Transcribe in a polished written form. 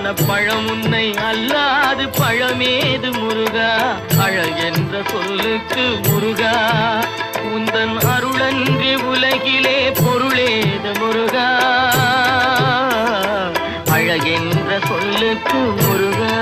அழகான பழம் உன்னை அல்லாது பழமேது முருகா அழகென்ற சொல்லுக்கு முருகா உந்தன் அருளன்றி உலகிலே பொருளேது முருகா அழகென்ற சொல்லுக்கு முருகா